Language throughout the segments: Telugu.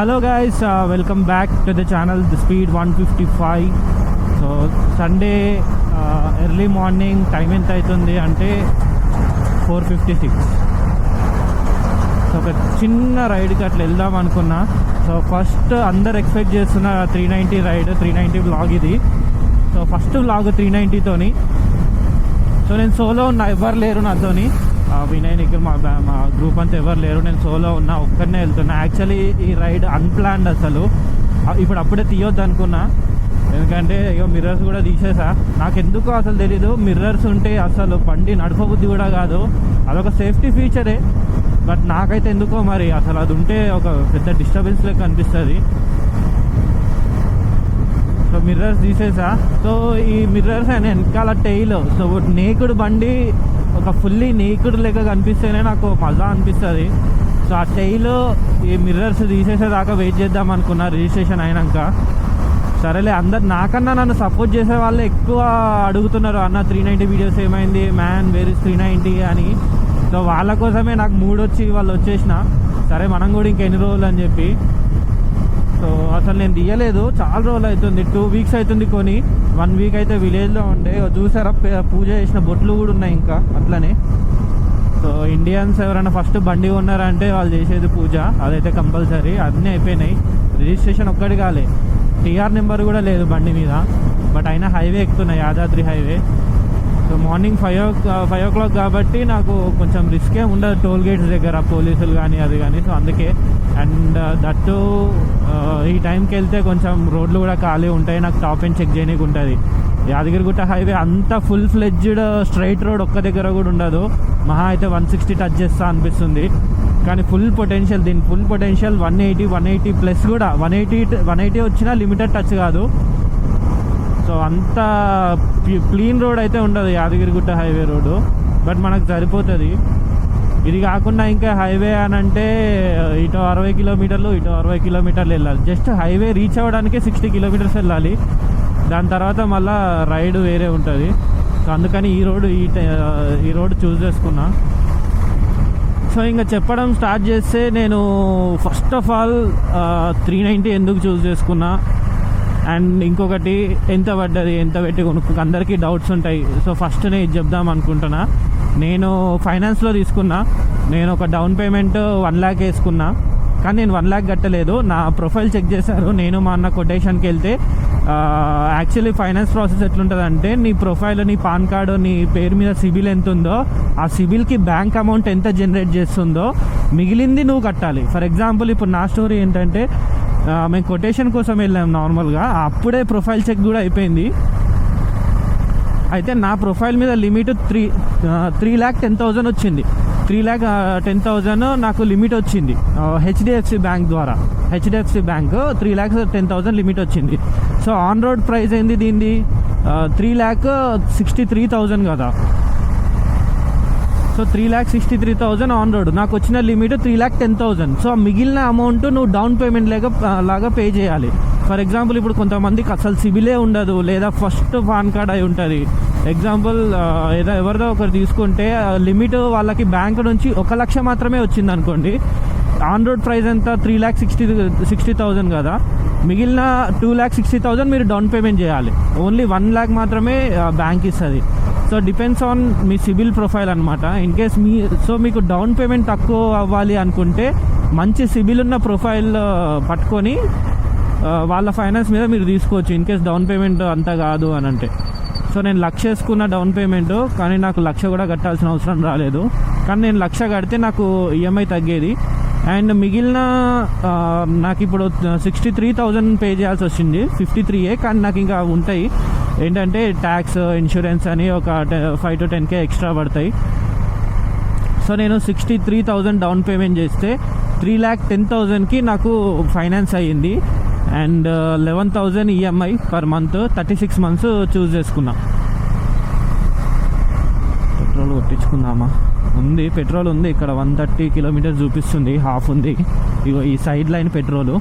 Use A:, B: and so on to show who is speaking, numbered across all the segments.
A: Hello guys, welcome back to the channel the speed 155. So Sunday early morning time ఎంత అవుతుంది అంటే 4:56. సో ఒక చిన్న రైడ్కి అట్లా వెళ్దాం అనుకున్నా. సో ఫస్ట్ అందరు ఎక్స్పెక్ట్ చేస్తున్న 390 రైడ్, 390 వ్లాగ్ ఇది. సో ఫస్ట్ వ్లాగ్ 390తోని. సో నేను సోలో ఉన్నా, ఎవరు లేరు నాతోని. వినయ్ నిఖిల్ మా గ్రూప్ అంతా ఎవరు లేరు, నేను సోలో ఉన్నా, ఒక్కరినే వెళ్తున్నా. యాక్చువల్లీ ఈ రైడ్ అన్ప్లాన్డ్ అసలు. ఇప్పుడు అప్పుడే తీయొద్దు అనుకున్నా, ఎందుకంటే మిర్రర్స్ కూడా తీసేసా. నాకు ఎందుకో అసలు తెలీదు, మిర్రర్స్ ఉంటే అసలు బండి నడపబుద్ధి కూడా కాదు. అదొక సేఫ్టీ ఫీచరే, బట్ నాకైతే ఎందుకో మరి అసలు అది ఉంటే ఒక పెద్ద డిస్టర్బెన్స్ లెక్క అనిపిస్తుంది. సో మిర్రర్స్ తీసేసా. సో ఈ మిర్రర్స్ అయినా వెనకాల టైల్, సో నేకుడు బండి ఒక ఫుల్లీ నేకుడ్ లెక్క కనిపిస్తేనే నాకు మజా అనిపిస్తుంది. సో ఆ టైల్ ఈ మిర్రర్స్ తీసేసేదాకా వెయిట్ చేద్దాం అనుకున్నా రిజిస్ట్రేషన్ అయినాక. సరేలే, అందరు నాకన్నా నన్ను సపోర్ట్ చేసే వాళ్ళు ఎక్కువ అడుగుతున్నారు, అన్న 390 వీడియోస్ ఏమైంది మ్యాన్, వేర్ ఇస్ 390 అని. సో వాళ్ళ కోసమే నాకు మూడ్ వచ్చి వాళ్ళు వచ్చేసిన. సరే మనం కూడా ఇంకెన్ని రోజులు అని చెప్పి. సో అసలు నేను తీయలేదు, చాలా రోజులు అవుతుంది, 2 weeks అవుతుంది కొని. 1 week అయితే విలేజ్లో ఉండే. చూసారా, పూజ చేసిన బొట్లు కూడా ఉన్నాయి ఇంకా అట్లనే. సో ఇండియన్స్ ఎవరైనా ఫస్ట్ బండి ఉన్నారంటే వాళ్ళు చేసేది పూజ, అదైతే కంపల్సరీ. అన్నీ అయిపోయినాయి, రిజిస్ట్రేషన్ ఒక్కటి కాలే, టీఆర్ నెంబర్ కూడా లేదు బండి మీద. బట్ అయినా హైవే ఎక్కుతున్నాయి, Yadadri highway. So morning 5 o'clock కాబట్టి నాకు కొంచెం రిస్కే ఉండదు టోల్ గేట్స్ దగ్గర, పోలీసులు కానీ అది కానీ. సో అందుకే. అండ్ దట్టు ఈ టైంకి వెళ్తే కొంచెం రోడ్లు కూడా ఖాళీ ఉంటాయి, నాకు టాప్ అండ్ చెక్ చేయడానికి ఉంటుంది. యాదగిరిగుట్ట హైవే అంతా ఫుల్ ఫ్లెడ్జ్డ్ స్ట్రైట్ రోడ్ ఒక్క దగ్గర కూడా ఉండదు. మహా అయితే 160 టచ్ చేస్తా అనిపిస్తుంది, కానీ ఫుల్ పొటెన్షియల్, దీని ఫుల్ పొటెన్షియల్ 180 ప్లస్ కూడా. 180 వచ్చినా లిమిటెడ్ టచ్ కాదు. సో అంత క్లీన్ రోడ్ అయితే ఉండదు యాదగిరిగుట్ట హైవే రోడ్డు, బట్ మనకు సరిపోతుంది. ఇది కాకుండా ఇంకా హైవే అని అంటే ఇటు 60 కిలోమీటర్లు, ఇటు 60 కిలోమీటర్లు వెళ్ళాలి. జస్ట్ హైవే రీచ్ అవ్వడానికి 60 కిలోమీటర్స్ వెళ్ళాలి. దాని తర్వాత మళ్ళీ రైడ్ వేరే ఉంటుంది. సో అందుకని ఈ రోడ్ చూస్ చేసుకున్నా. సో ఇంకా చెప్పడం స్టార్ట్ చేస్తే, నేను ఫస్ట్ ఆఫ్ ఆల్ 390 ఎందుకు చూస్ చేసుకున్నా, అండ్ ఇంకొకటి ఎంత పడ్డది, ఎంత పెట్టి కొనుక్కు, అందరికీ డౌట్స్ ఉంటాయి. సో ఫస్ట్ నేను ఇది చెప్దాం అనుకుంటున్నా. నేను ఫైనాన్స్లో తీసుకున్నా. నేను ఒక డౌన్ పేమెంట్ 1 lakh వేసుకున్నా, కానీ నేను 1 lakh కట్టలేదు. నా ప్రొఫైల్ చెక్ చేశారు, నేను మా అన్న కొటేషన్కి వెళ్తే. యాక్చువల్లీ ఫైనాన్స్ ప్రాసెస్ ఎట్లుంటుందంటే, నీ ప్రొఫైల్, నీ పాన్ కార్డు, నీ పేరు మీద సిబిల్ ఎంత ఉందో, ఆ సిబిల్కి బ్యాంక్ అమౌంట్ ఎంత జనరేట్ చేస్తుందో మిగిలింది నువ్వు కట్టాలి. ఫర్ ఎగ్జాంపుల్ ఇప్పుడు నా స్టోరీ ఏంటంటే, మేము కొటేషన్ కోసం వెళ్ళాం నార్మల్గా, అప్పుడే ప్రొఫైల్ చెక్ కూడా అయిపోయింది. అయితే నా ప్రొఫైల్ మీద లిమిట్ 3,10,000 వచ్చింది. 3,10,000 నాకు లిమిట్ వచ్చింది హెచ్డిఎఫ్సి బ్యాంక్ ద్వారా. హెచ్డిఎఫ్సి బ్యాంక్ 3,10,000 లిమిట్ వచ్చింది. సో ఆన్ రోడ్ ప్రైస్ ఏంది దీనిది 3,63,000 కదా. సో 3,63,000 ఆన్ రోడ్, నాకు వచ్చిన లిమిట్ 3,10,000. సో మిగిలిన అమౌంట్ నువ్వు డౌన్ పేమెంట్ లాగా పే చేయాలి. ఫర్ ఎగ్జాంపుల్ ఇప్పుడు కొంతమందికి అసలు సిబిలే ఉండదు, లేదా ఫస్ట్ పాన్ కార్డ్ అయి ఉంటుంది. ఎగ్జాంపుల్ ఎవరిదో ఒకరు తీసుకుంటే లిమిట్ వాళ్ళకి బ్యాంక్ నుంచి 1 lakh మాత్రమే వచ్చింది అనుకోండి. ఆన్ రోడ్ ప్రైస్ ఎంత 3,60,000 కదా. మిగిలిన 2,60,000 మీరు డౌన్ పేమెంట్ చేయాలి. ఓన్లీ 1 lakh మాత్రమే బ్యాంక్ ఇస్తుంది. So depends on me CIBIL profile అనమాట. ఇన్ కేస్ మీకు డౌన్ పేమెంట్ తక్కువ అవ్వాలి అనుకుంటే, మంచి సిబిల్ ఉన్న ప్రొఫైల్ పట్టుకొని వాళ్ళ ఫైనాన్స్ మీద మీరు తీసుకోవచ్చు, ఇన్ కేస్ డౌన్ పేమెంట్ అంత కాదు అని అంటే. సో నేను 1,00,000 వేసుకున్న డౌన్ పేమెంట్, కానీ నాకు 1,00,000 కూడా కట్టాల్సిన అవసరం రాలేదు. కానీ నేను 1,00,000 కడితే నాకు ఈఎంఐ తగ్గేది. అండ్ మిగిలిన నాకు ఇప్పుడు 63,000 పే చేయాల్సి వచ్చింది, 53,000. కానీ నాకు ఇంకా ఉంటాయి ఏంటంటే ట్యాక్స్, ఇన్సూరెన్స్ అని ఒక 5 to 10K ఎక్స్ట్రా పడతాయి. సో నేను 63,000 డౌన్ పేమెంట్ చేస్తే 3,10,000కి నాకు ఫైనాన్స్ అయ్యింది. And 11,000 EMI per month, 36 months చూస్ చేసుకున్నా. పెట్రోల్ కొట్టించుకుందామా, ఉంది పెట్రోల్ ఉంది ఇక్కడ. 130 kilometers చూపిస్తుంది, హాఫ్ ఉంది. ఇగో ఈ సైడ్ లైన్ పెట్రోలు.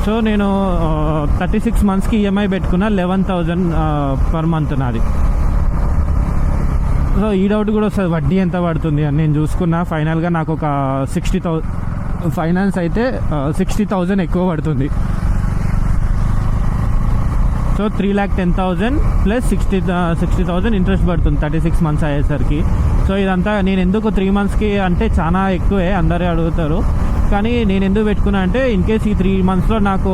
A: సో నేను 36 monthsకి ఈఎంఐ పెట్టుకున్నా, 11,000 పర్ మంత్ నాది. సో ఈ డౌట్ కూడా వస్తుంది, వడ్డీ ఎంత పడుతుంది అని. నేను చూసుకున్నా, ఫైనల్గా నాకు ఒక 60,000 ఫైనాన్స్ అయితే 60,000 ఎక్కువ పడుతుంది. సో 3,10,000 ప్లస్ 60,000 ఇంట్రెస్ట్ పడుతుంది 36 మంత్స్ అయ్యేసరికి. సో ఇదంతా నేను ఎందుకు 3 మంత్స్కి అంటే చాలా ఎక్కువే, అందరూ అడుగుతారు. కానీ నేను ఎందుకు పెట్టుకున్నా అంటే ఇన్ కేస్ ఈ 3 మంత్స్లో నాకు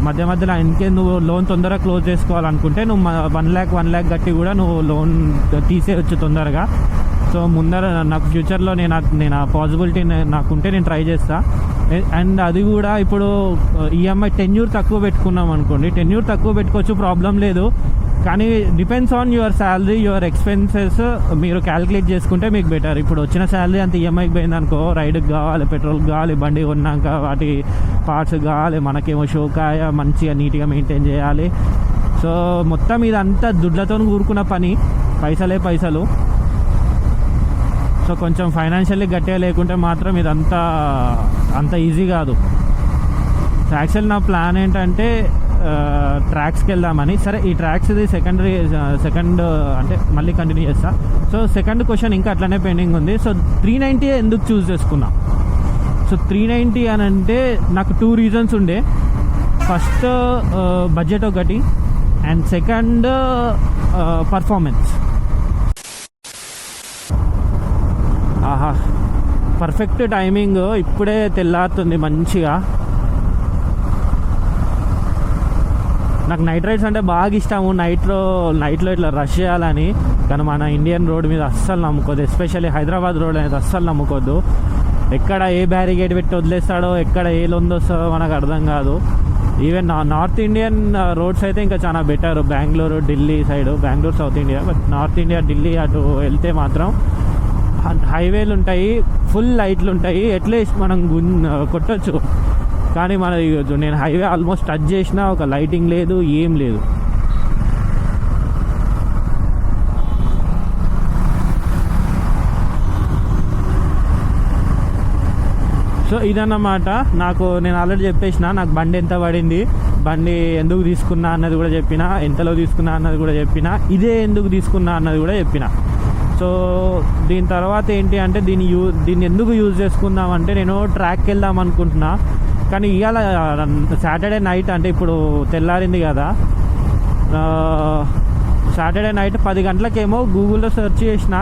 A: మధ్యలో ఇన్ కేస్ నువ్వు లోన్ తొందరగా క్లోజ్ చేసుకోవాలనుకుంటే నువ్వు 1 lakh కట్టి కూడా నువ్వు లోన్ తీసేయచ్చు తొందరగా. సో ముందర నాకు ఫ్యూచర్లో నేను ఆ పాసిబిలిటీ నాకుంటే నేను ట్రై చేస్తా. అండ్ అది కూడా ఇప్పుడు ఈఎంఐ టెన్యూర్ తక్కువ పెట్టుకున్నాం అనుకోండి, టెన్యూర్ తక్కువ పెట్టుకోవచ్చు, ప్రాబ్లం లేదు. కానీ depends on your salary, your expenses మీరు క్యాలిక్యులేట్ చేసుకుంటే మీకు బెటర్. ఇప్పుడు వచ్చిన శాలరీ అంత ఈఎంఐకి పోయింది అనుకో, రైడ్కి కావాలి, పెట్రోల్కి కావాలి, బండి కొన్నాక వాటి పార్ట్స్ కావాలి, మనకేమో షోకాయ మంచిగా నీట్గా మెయింటైన్ చేయాలి. సో మొత్తం ఇదంతా దుడ్లతో కూరుకున్న పని, పైసలే పైసలు. సో కొంచెం ఫైనాన్షియల్లీ గట్టిగా లేకుంటే మాత్రం ఇదంతా అంత ఈజీ కాదు. సో యాక్చువల్ నా ప్లాన్ ఏంటంటే ట్రాక్స్కి వెళ్దామని. సరే ఈ ట్రాక్స్ ఇది సెకండ్ అంటే మళ్ళీ కంటిన్యూ చేస్తా. సో సెకండ్ క్వశ్చన్ ఇంకా అట్లనే పెండింగ్ ఉంది. సో 390 ఎందుకు చూస్ చేసుకున్నా? సో 390 అని అంటే నాకు 2 రీజన్స్ ఉండే. ఫస్ట్ బడ్జెట్ ఒకటి, అండ్ సెకండ్ పర్ఫార్మెన్స్. ఆహా, పర్ఫెక్ట్ టైమింగ్, ఇప్పుడే తెల్లారుతుంది మంచిగా. నాకు నైట్ రైడ్స్ అంటే బాగా ఇష్టము, నైట్లో ఇట్లా రష్ చేయాలని. కానీ మన ఇండియన్ రోడ్ మీద అస్సలు నమ్ముకోద్దు, ఎస్పెషల్లీ హైదరాబాద్ రోడ్ అనేది అస్సలు నమ్ముకోద్దు. ఎక్కడ ఏ బ్యారిగేడ్ పెట్టి వదిలేస్తాడో, ఎక్కడ ఏ లొంది వస్తుందో మనకు అర్థం కాదు. ఈవెన్ నార్త్ ఇండియన్ రోడ్స్ అయితే ఇంకా చాలా better. Bengaluru, Delhi side, Bengaluru south India, but north India Delhi అటు వెళ్తే మాత్రం హైవేలు ఉంటాయి, ఫుల్ లైట్లు ఉంటాయి, అట్లీస్ట్ మనం కొట్టచ్చు. కానీ నేను హైవే ఆల్మోస్ట్ టచ్ చేసిన ఒక లైటింగ్ లేదు, ఏం లేదు. సో ఇదన్నమాట. నేను ఆల్రెడీ చెప్పేసిన నాకు బండి ఎంత పడింది, బండి ఎందుకు తీసుకున్నా అన్నది కూడా చెప్పిన, ఎంతలో తీసుకున్నా అన్నది కూడా చెప్పిన, ఇదే ఎందుకు తీసుకున్నా అన్నది కూడా చెప్పిన. సో దీని తర్వాత ఏంటి అంటే దీన్ని ఎందుకు యూజ్ చేసుకుందామంటే నేను ట్రాక్కి వెళ్దాం అనుకుంటున్నా. కానీ ఇవాళ సాటర్డే నైట్, అంటే ఇప్పుడు తెల్లారింది కదా, సాటర్డే నైట్ 10 గంటలకేమో గూగుల్లో సెర్చ్ చేసిన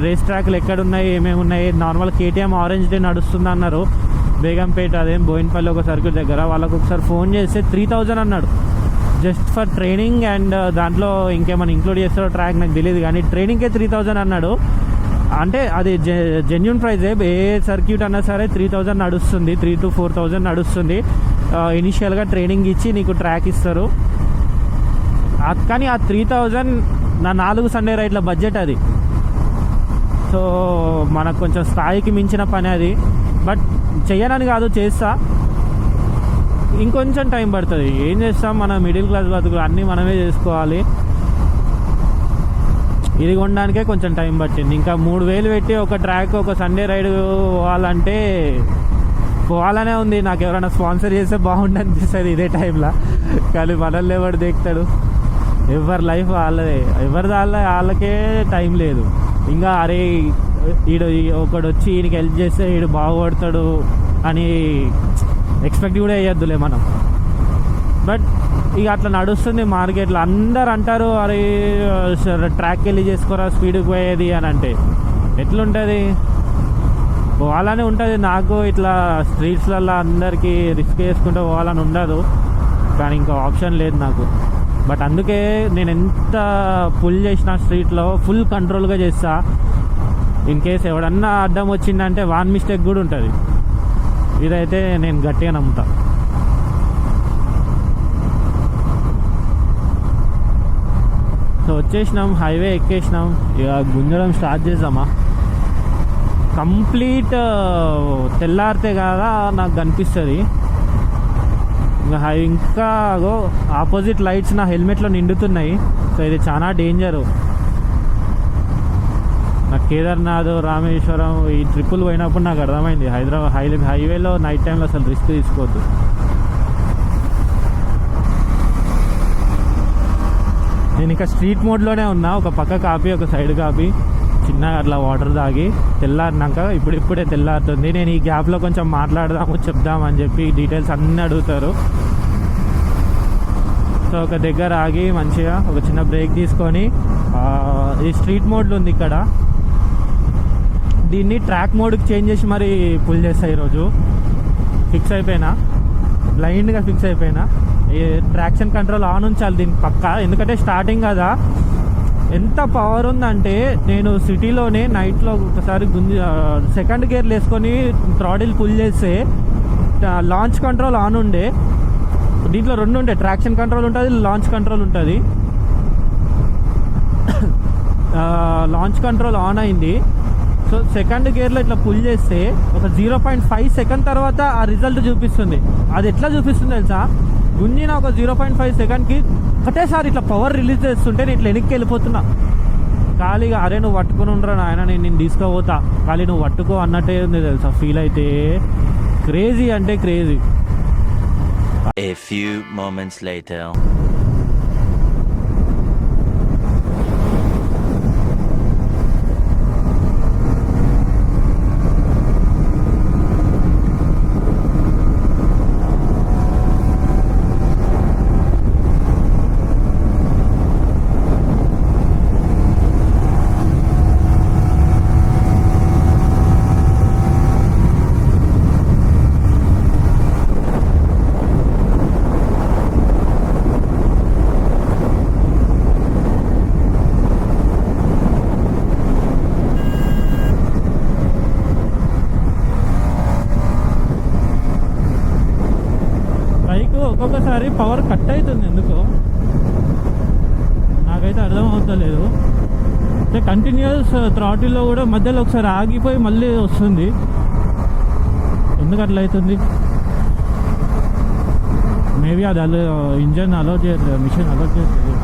A: రేస్ ట్రాక్లు ఎక్కడున్నాయి, ఏమేమి ఉన్నాయి. నార్మల్ కేటీఎం ఆరెంజ్ డే నడుస్తుంది అన్నారు బేగంపేట, అదేం బోయినపల్లి ఒక సర్కిల్ దగ్గర. వాళ్ళకు ఒకసారి ఫోన్ చేస్తే 3,000 అన్నాడు జస్ట్ ఫర్ ట్రైనింగ్. అండ్ దాంట్లో ఇంకేమైనా ఇంక్లూడ్ చేస్తారో ట్రాక్ నాకు తెలియదు, కానీ ట్రైనింగ్కే 3,000 అన్నాడు. అంటే అది జెన్యూన్ ప్రైజే. ఏ సర్క్యూట్ అన్నా సరే 3,000 నడుస్తుంది, 3,000 to 4,000 నడుస్తుంది. ఇనిషియల్గా ట్రైనింగ్ ఇచ్చి నీకు ట్రాక్ ఇస్తారు. కానీ ఆ 3,000 నా 4 సండే రైడ్ల బడ్జెట్ అది. సో మనకు కొంచెం స్థాయికి మించిన పని అది. బట్ చెయ్యనని కాదు, చేస్తా, ఇంకొంచెం టైం పడుతుంది. ఏం చేస్తాం, మన మిడిల్ క్లాస్ బతుకులు అన్నీ మనమే చేసుకోవాలి. ఇది కొనడానికే కొంచెం టైం పట్టింది. ఇంకా 3,000 పెట్టి ఒక ట్రాక్, ఒక సండే రైడ్ పోవాలనే ఉంది. నాకు ఎవరైనా స్పాన్సర్ చేస్తే బాగుండు అనిపిస్తుంది ఇదే టైంలో. కానీ మనల్ని ఎవరు దేకుతాడు? ఎవరి లైఫ్ వాళ్ళదే, వాళ్ళకే టైం లేదు. ఇంకా అరే ఒకడు వచ్చి ఈయనకి హెల్ప్ చేస్తే వీడు బాగుపడతాడు అని ఎక్స్పెక్ట్ కూడా వేయద్దులే మనం. బట్ ఇక అట్లా నడుస్తుంది మార్కెట్లో. అందరు అంటారు అరే ట్రాక్కి వెళ్ళి చేసుకోరా స్పీడ్కి పోయేది అని. అంటే ఎట్లుంటుంది? పోవాలని ఉంటుంది. నాకు ఇట్లా స్ట్రీట్స్లలో అందరికీ రిస్క్ చేసుకుంటూ పోవాలని ఉండదు, కానీ ఇంకో ఆప్షన్ లేదు నాకు. బట్ అందుకే నేను ఎంత పుల్ చేసిన స్ట్రీట్లో ఫుల్ కంట్రోల్గా చేస్తా. ఇన్ కేస్ ఎవడన్నా అడ్డం వచ్చిందంటే వాన్ మిస్టేక్ కూడా ఉంటుంది. ఇదైతే నేను గట్టిగా నమ్ముతా. సో వచ్చేసినాం, హైవే ఎక్కేసినాం. ఇక గుంజడం స్టార్ట్ చేద్దామా? కంప్లీట్ తెల్లారితే కదా నాకు కనిపిస్తుంది. ఇంకా ఆపోజిట్ లైట్స్ నా హెల్మెట్లో నిండుతున్నాయి. సో ఇది చాలా డేంజరు. నాకు కేదార్నాథ్, రామేశ్వరం ఈ ట్రిప్పులు పోయినప్పుడు నాకు అర్థమైంది హైదరాబాద్ హైవేలో నైట్ టైంలో అసలు రిస్క్ తీసుకోవద్దు. నేను ఇంకా స్ట్రీట్ మోడ్లోనే ఉన్నా, ఒక పక్క కాపీ ఒక సైడ్ కాపీ. చిన్నగా అట్లా వాటర్ తాగి తెల్లారినాక ఇప్పుడే తెల్లారుతుంది. నేను ఈ గ్యాప్లో కొంచెం మాట్లాడదాము చెప్దామని చెప్పి డీటెయిల్స్ అన్నీ అడుగుతారు. సో ఒక దగ్గర ఆగి మంచిగా ఒక చిన్న బ్రేక్ తీసుకొని, ఈ స్ట్రీట్ మోడ్లు ఉంది ఇక్కడ, దీన్ని ట్రాక్ మోడ్కి చేంజ్ చేసి మరి పుల్ చేస్తాయి. ఈరోజు ఫిక్స్ అయిపోయినా, బ్లైండ్గా ఫిక్స్ అయిపోయినా ఈ ట్రాక్షన్ కంట్రోల్ ఆన్ ఉంచాలి దీనికి పక్కా. ఎందుకంటే స్టార్టింగ్ కదా, ఎంత పవర్ ఉందంటే నేను సిటీలోనే నైట్లో ఒకసారి సెకండ్ గేర్లు వేసుకొని థ్రాడిల్ పుల్ చేస్తే లాంచ్ కంట్రోల్ ఆన్ ఉండే. దీంట్లో రెండు ఉండే, ట్రాక్షన్ కంట్రోల్ ఉంటుంది, లాంచ్ కంట్రోల్ ఉంటుంది. లాంచ్ కంట్రోల్ ఆన్ అయింది. సో సెకండ్ గేర్లో ఇట్లా పుల్ చేస్తే ఒక 0.5 సెకండ్ తర్వాత ఆ రిజల్ట్ చూపిస్తుంది. అది ఎట్లా చూపిస్తుంది తెలుసా, గుంజిన ఒక 0.5 సెకండ్కి ఒకటేసారి ఇట్లా పవర్ రిలీజ్ చేస్తుంటే నేను ఇట్లా వెనక్కి వెళ్ళిపోతున్నా ఖాళీగా. అరే నువ్వు పట్టుకుని ఉండరా నాయన, నేను తీసుకోపోతా, ఖాళీ నువ్వు పట్టుకో అన్నట్టే ఉంది తెలుసా. ఫీల్ అయితే క్రేజీ అంటే crazy.
B: A few moments later.
A: ఒక్కొక్కసారి పవర్ కట్ అవుతుంది ఎందుకో నాకైతే అర్థం అవుతలేదు. అంటే కంటిన్యూస్ థ్రాటిల్లో కూడా మధ్యలో ఒకసారి ఆగిపోయి మళ్ళీ వస్తుంది. ఎందుకు అట్లా అవుతుంది? మేబీ అది ఇంజన్ అలో చేయట్లేదు, మిషన్ అలో చేయట్లేదు.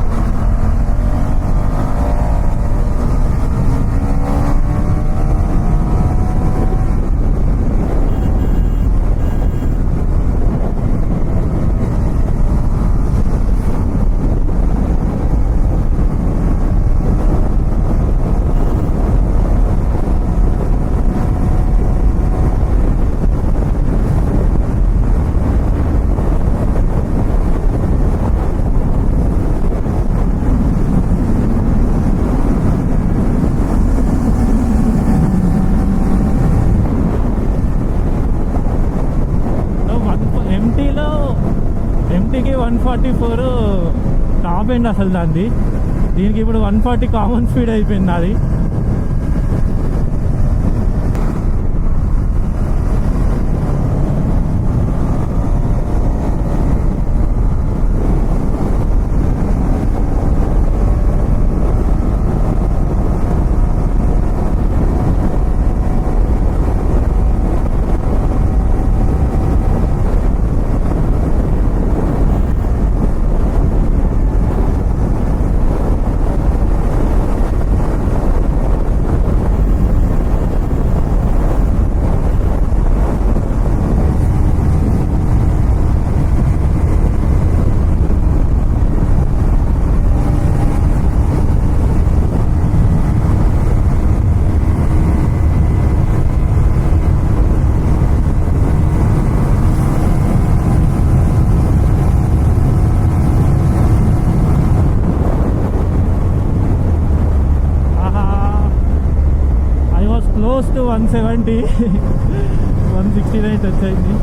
A: ఎంటీకి 144 టాప్ ఎండ్ అసలు దాన్ని. దీనికి ఇప్పుడు 140 కామన్ స్పీడ్ అయిపోయింది అది. క్లోజ్ టు 170 169 టచ్ అయింది.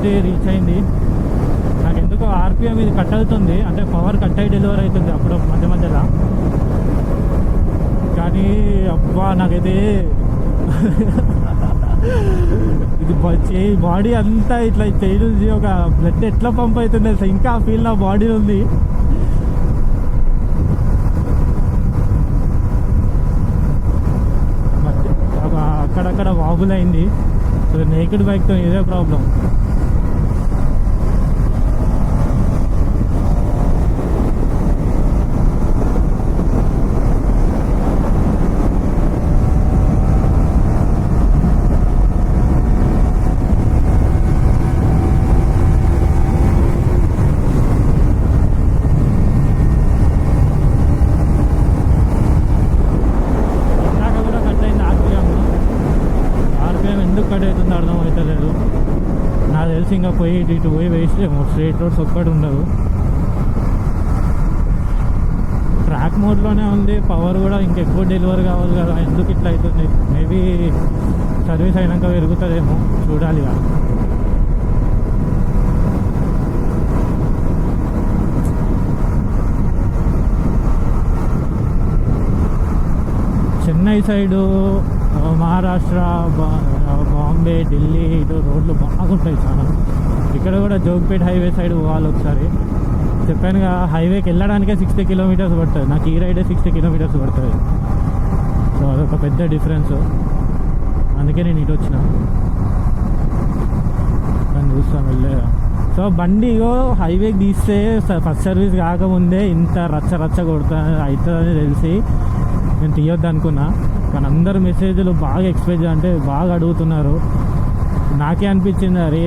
A: అయితే రీచ్ అయింది. నాకు ఎందుకో ఆర్పిఎం ఇది కట్ అవుతుంది, అంటే పవర్ కట్ అయి డెలివరీ అవుతుంది అప్పుడు మధ్య మధ్యలో. కానీ అబ్బా నాకైతే ఇది బాడీ అంతా ఇట్లా చేయి నుంచి ఒక బ్లడ్ ఎట్లా పంప్ అవుతుంది అసలు, ఇంకా ఆ ఫీల్ నా బాడీ ఉంది. అక్కడక్కడ వాబుల్ అయింది. సో నేకెడ్ బైక్తో ఇదే ప్రాబ్లం. ఎందుకు కట్ అవుతుందో అర్థమవుతలేదు. నాకు తెలిసి ఇంకా పోయి ఇటు పోయి వేస్ట్ ఏమో, స్ట్రేట్ రోడ్స్ ఒక్కటి ఉండదు. ట్రాక్ మోడ్లోనే ఉంది, పవర్ కూడా ఇంకెక్కువ డెలివరీ కావాలి కదా, ఎందుకు ఇట్లా అవుతుంది? మేబీ సర్వీస్ అయినాక పెరుగుతుందేమో, చూడాలి కదా. చెన్నై సైడు, మహారాష్ట్ర, బాంబే, ఢిల్లీ ఇటు రోడ్లు బాగుంటాయి చాలా. ఇక్కడ కూడా జోగ్పేట్ హైవే సైడ్ పోవాలి ఒకసారి. చెప్పానుగా, హైవేకి వెళ్ళడానికే 60 కిలోమీటర్స్ పడుతుంది, నాకు ఈ రైడే 60 కిలోమీటర్స్ పడుతుంది. సో అదొక పెద్ద డిఫరెన్స్, అందుకే నేను ఇటు వచ్చిన. కానీ చూస్తాం వెళ్ళేదా. సో బండి హైవేకి తీస్తే ఫస్ట్ సర్వీస్ కాకముందే ఇంత రచ్చ రచ్చ కొడుతా అవుతుందని తెలిసి నేను తీయొద్దు అనుకున్నా. కానీ అందరు మెసేజ్లు బాగా ఎక్స్పెక్ట్ అంటే బాగా అడుగుతున్నారు. నాకే అనిపించింది, అరే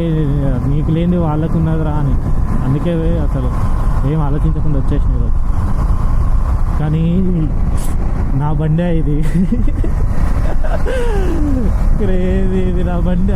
A: నీకు లేనిది వాళ్ళకు ఉన్నదిరా అని. అందుకే అసలు ఏం ఆలోచించకుండా వచ్చేసిన ఈరోజు. కానీ నా బండే ఇది క్రేజీ, ఇది నా బండి.